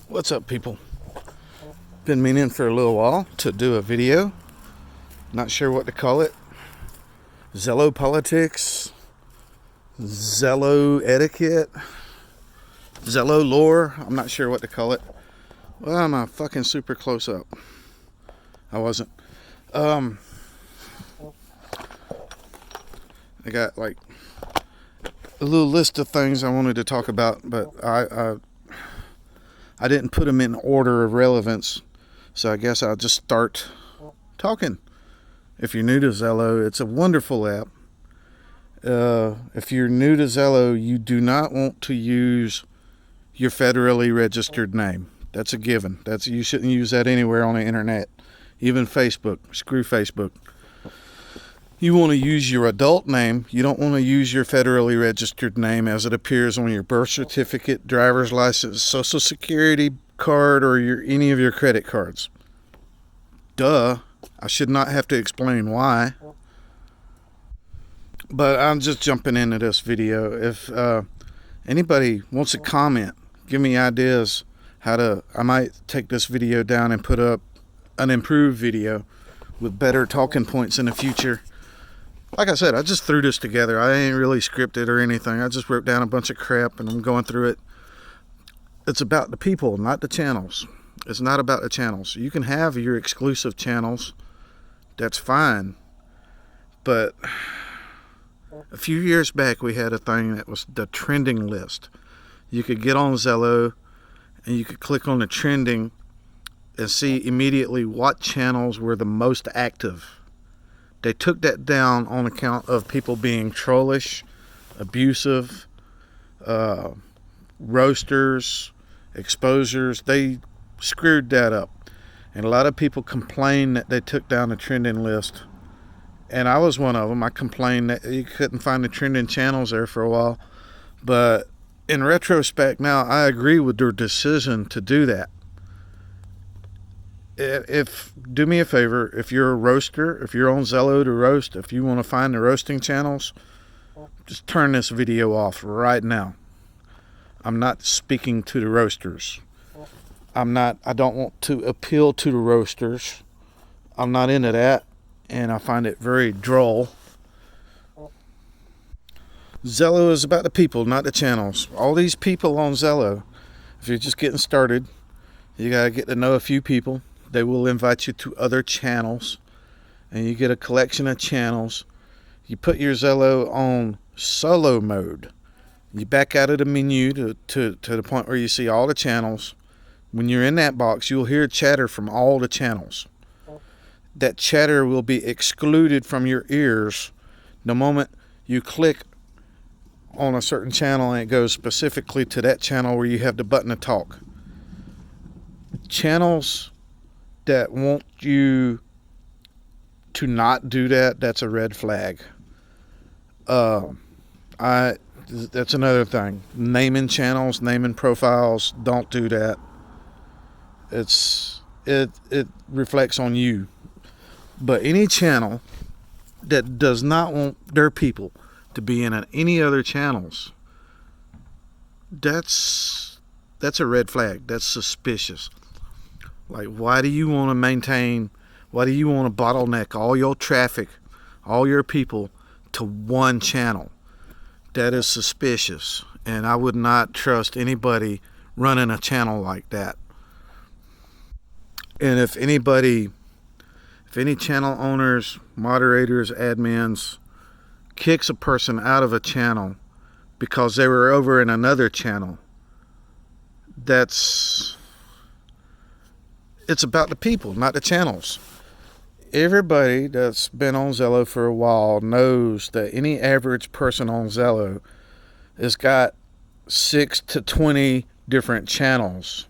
What's up, people? Been meaning for a little while to do a video. Not sure what to call it. Zello politics, Zello etiquette, Zello lore. I'm not sure what to call it. Well, I'm a fucking super close up. I wasn't. I got like a little list of things I wanted to talk about, but I didn't put them in order of relevance, so I guess I'll just start talking. If you're new to Zello, it's a wonderful app. If you're new to Zello, you do not want to use your federally registered name. That's a given. You shouldn't use that anywhere on the internet, even Facebook. Screw Facebook. You want to use your adult name. You don't want to use your federally registered name as it appears on your birth certificate, driver's license, social security card, or any of your credit cards. Duh. I should not have to explain why. But I'm just jumping into this video. If anybody wants to comment, give me ideas I might take this video down and put up an improved video with better talking points in the future. Like I said, I just threw this together. I ain't really scripted or anything. I just wrote down a bunch of crap and I'm going through it. It's about the people, not the channels. It's not about the channels. You can have your exclusive channels. That's fine. But a few years back, we had a thing that was the trending list. You could get on Zello and you could click on the trending and see immediately what channels were the most active. They took that down on account of people being trollish, abusive, roasters, exposures. They screwed that up. And a lot of people complained that they took down the trending list. And I was one of them. I complained that you couldn't find the trending channels there for a while. But in retrospect now, I agree with their decision to do that. Do me a favor, if you're a roaster, if you're on Zello to roast, if you want to find the roasting channels, just turn this video off right now. I'm not speaking to the roasters. I don't want to appeal to the roasters. I'm not into that, and I find it very droll. Zello is about the people, not the channels. All these people on Zello, if you're just getting started, you got to get to know a few people. They will invite you to other channels, and you get a collection of channels. You put your Zello on solo mode. You back out of the menu to the point where you see all the channels. When you're in that box, you'll hear chatter from all the channels. That chatter will be excluded from your ears the moment you click on a certain channel and it goes specifically to that channel where you have the button to talk. Channels that want you to not do that, that's a red flag. That's another thing. Naming channels, naming profiles, don't do that. It reflects on you. But any channel that does not want their people to be in any other channels, that's a red flag. That's suspicious. Like, why do you want to bottleneck all your traffic, all your people to one channel? That is suspicious, and I would not trust anybody running a channel like that. And if any channel owners, moderators, admins kicks a person out of a channel because they were over in another channel, it's about the people, not the channels. Everybody that's been on Zello for a while knows that any average person on Zello has got 6 to 20 different channels.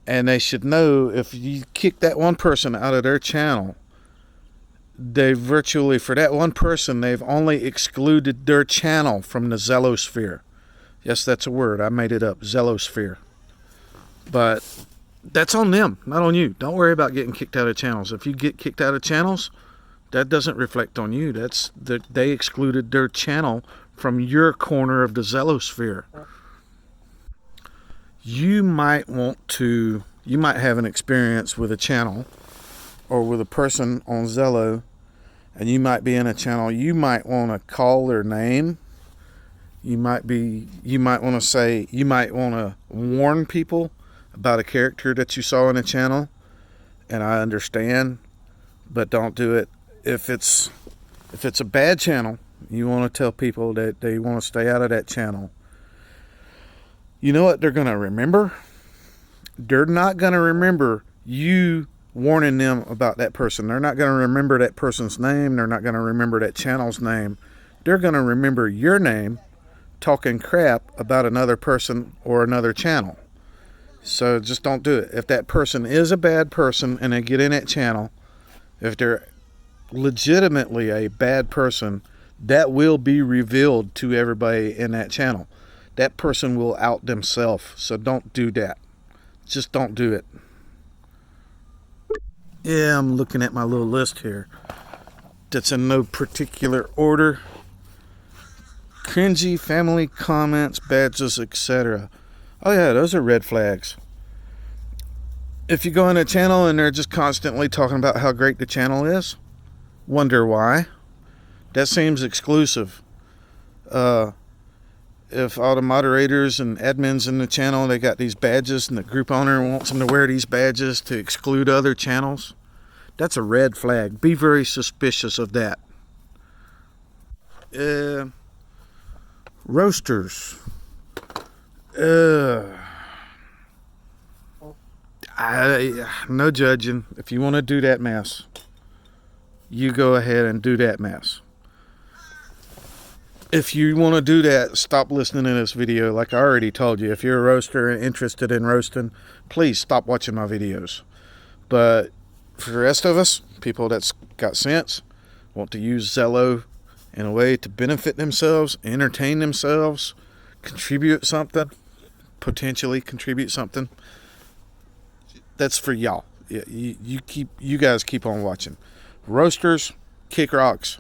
And they should know if you kick that one person out of their channel, for that one person, they've only excluded their channel from the Zellosphere. Yes, that's a word. I made it up, Zellosphere. But that's on them, not on you. Don't worry about getting kicked out of channels. If you get kicked out of channels, that doesn't reflect on you. They excluded their channel from your corner of the Zellosphere. you might have an experience with a channel or with a person on Zello, and you might be in a channel. You might want to call their name. You might want to warn people about a character that you saw in a channel, and I understand, but don't do it. If it's a bad channel, you want to tell people that they want to stay out of that channel. You know what they're going to remember? They're not going to remember you warning them about that person. They're not going to remember that person's name. They're not going to remember that channel's name. They're going to remember your name talking crap about another person or another channel. So just don't do it. If that person is a bad person and they get in that channel, if they're legitimately a bad person, that will be revealed to everybody in that channel. That person will out themselves. So don't do that. Just don't do it. Yeah, I'm looking at my little list here. That's in no particular order. Cringy family comments, badges, etc. Oh yeah, those are red flags. If you go in a channel and they're just constantly talking about how great the channel is, wonder why. That seems exclusive. If all the moderators and admins in the channel, they got these badges and the group owner wants them to wear these badges to exclude other channels, that's a red flag. Be very suspicious of that. Roasters. No judging. If you want to do that mess, you go ahead and do that mess. If you want to do that, stop listening to this video. Like I already told you, if you're a roaster and interested in roasting, please stop watching my videos. But for the rest of us, people that's got sense, want to use Zello in a way to benefit themselves, entertain themselves, contribute something, potentially contribute something, that's for y'all. You guys keep on watching. Roasters, kick rocks.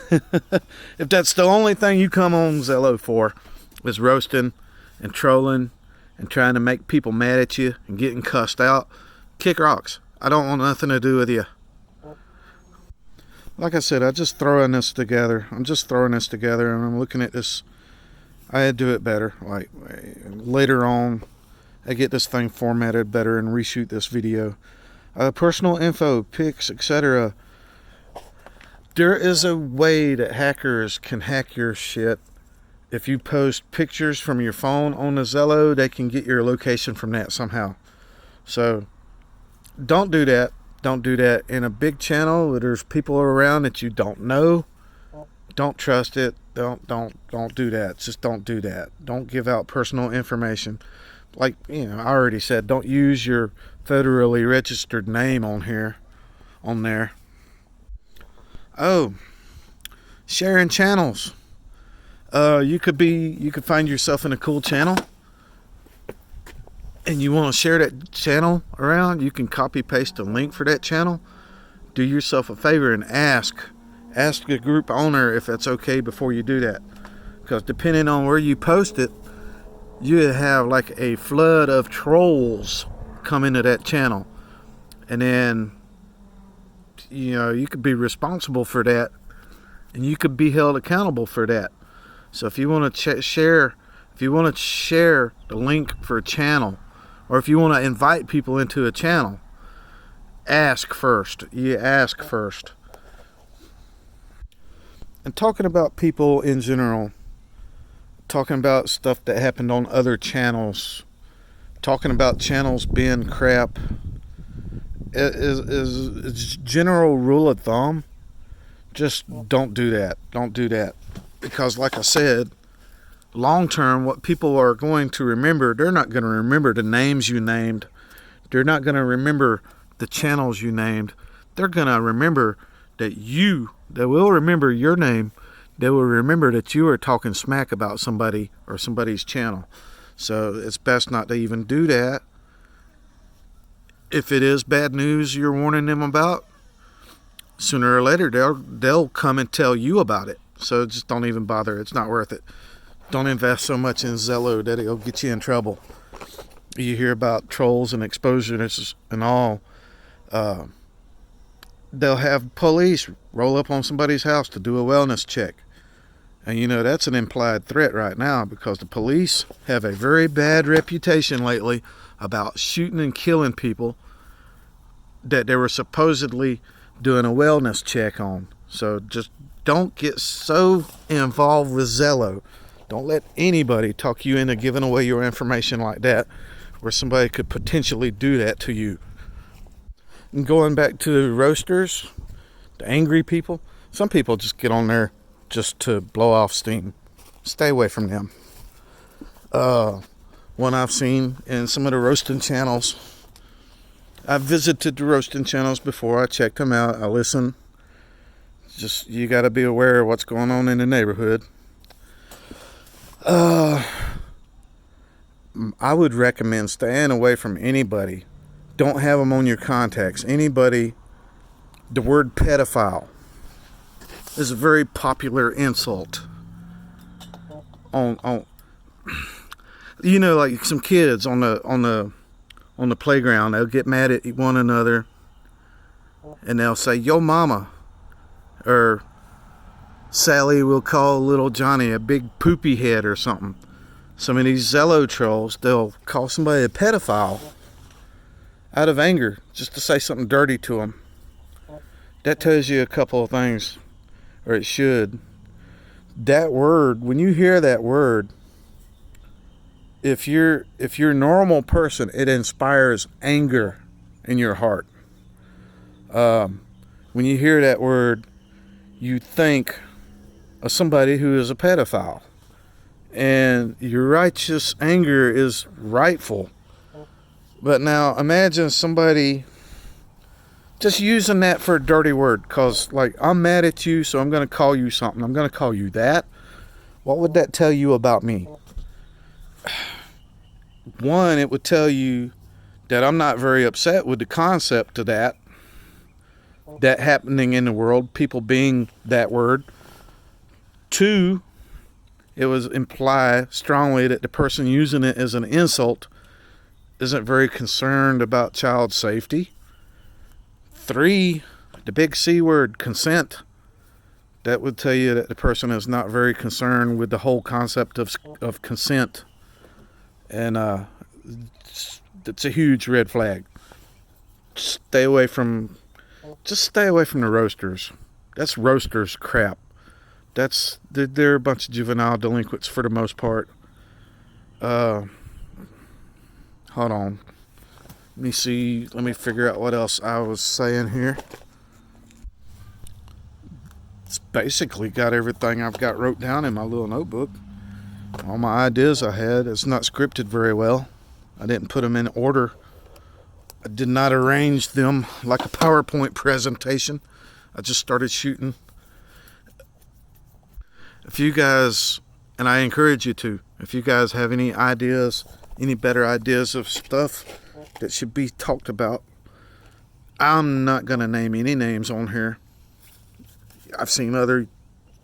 If that's the only thing you come on Zello for, is roasting and trolling and trying to make people mad at you and getting cussed out, kick rocks. I don't want nothing to do with you. Like I said, I'm just throwing this together and I'm looking at this. I do it better. Like later on, I get this thing formatted better and reshoot this video. Personal info, pics, etc. There is a way that hackers can hack your shit. If you post pictures from your phone on the Zello, they can get your location from that somehow. So don't do that. Don't do that in a big channel where there's people around that you don't know. Don't trust it. Don't do that. Just don't do that. Don't give out personal information. Like, I already said, don't use your federally registered name on there. Oh, sharing channels. You could find yourself in a cool channel and you want to share that channel around. You can copy paste a link for that channel. Do yourself a favor and ask the group owner if that's okay before you do that, because depending on where you post it, you have like a flood of trolls come into that channel, and then you could be responsible for that, and you could be held accountable for that. So if you want to share the link for a channel, or if you want to invite people into a channel, ask first. You ask first. And talking about people in general, talking about stuff that happened on other channels, talking about channels being crap, is general rule of thumb. Just don't do that. Don't do that. Because like I said, long term, what people are going to remember, they're not going to remember the names you named. They're not going to remember the channels you named. They're going to remember they will remember your name. They will remember that you are talking smack about somebody or somebody's channel. So it's best not to even do that. If it is bad news you're warning them about, sooner or later they'll come and tell you about it. So just don't even bother. It's not worth it. Don't invest so much in Zello that it'll get you in trouble. You hear about trolls and exposures and all. They'll have police roll up on somebody's house to do a wellness check. And you know, that's an implied threat right now, because the police have a very bad reputation lately about shooting and killing people that they were supposedly doing a wellness check on. So just don't get so involved with Zello. Don't let anybody talk you into giving away your information like that, where somebody could potentially do that to you. And going back to the roasters, the angry people, some people just get on there just to blow off steam. Stay away from them. One I've seen in some of the roasting channels, I've visited the roasting channels before. I checked them out. I listen. Just, you got to be aware of what's going on in the neighborhood. I would recommend staying away from anybody. Don't have them on your contacts. Anybody. The word pedophile is a very popular insult on you know, like some kids on the playground, they'll get mad at one another and they'll say, "Yo mama," or Sally will call little Johnny a big poopy head or something. Some of these Zello trolls, they'll call somebody a pedophile out of anger, just to say something dirty to them. That tells you a couple of things, or it should. That word, when you hear that word, if you're a normal person, it inspires anger in your heart. When you hear that word, you think of somebody who is a pedophile, and your righteous anger is rightful. But now imagine somebody just using that for a dirty word, because, like, I'm mad at you, so I'm going to call you something. I'm going to call you that. What would that tell you about me? One, it would tell you that I'm not very upset with the concept of that happening in the world, people being that word. Two, it would imply strongly that the person using it as an insult isn't very concerned about child safety. Three, the big C word, consent. That would tell you that the person is not very concerned with the whole concept of consent. And it's a huge red flag. Stay away from the roasters. That's roasters crap. They're a bunch of juvenile delinquents for the most part. Hold on. Let me see. Let me figure out what else I was saying here. It's basically got everything I've got wrote down in my little notebook. All my ideas I had. It's not scripted very well. I didn't put them in order. I did not arrange them like a PowerPoint presentation. I just started shooting. If you guys, and I encourage you to, if you guys have any ideas, any better ideas of stuff that should be talked about, I'm not going to name any names on here. I've seen other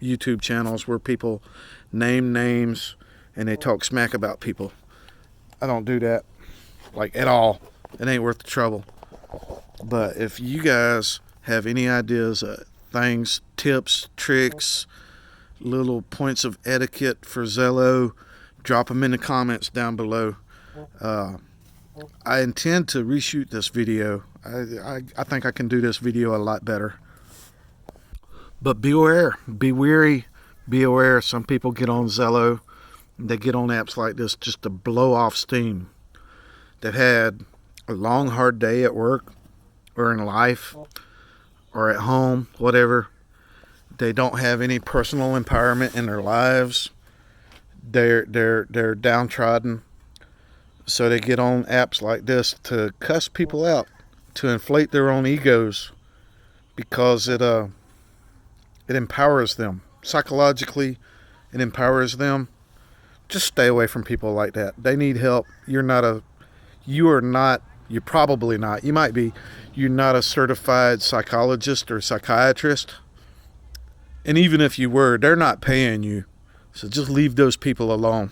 YouTube channels where people name names and they talk smack about people. I don't do that, like, at all. It ain't worth the trouble. But if you guys have any ideas, things, tips, tricks, little points of etiquette for Zello, drop them in the comments down below. I intend to reshoot this video. I think I can do this video a lot better. But beware, be wary, be aware. Some people get on Zello, they get on apps like this just to blow off steam. They've had a long, hard day at work or in life or at home, whatever. They don't have any personal empowerment in their lives. They're downtrodden. So they get on apps like this to cuss people out, to inflate their own egos, because it empowers them. Psychologically, it empowers them. Just stay away from people like that. They need help. You're probably not. You might be. You're not a certified psychologist or psychiatrist. And even if you were, they're not paying you. So just leave those people alone.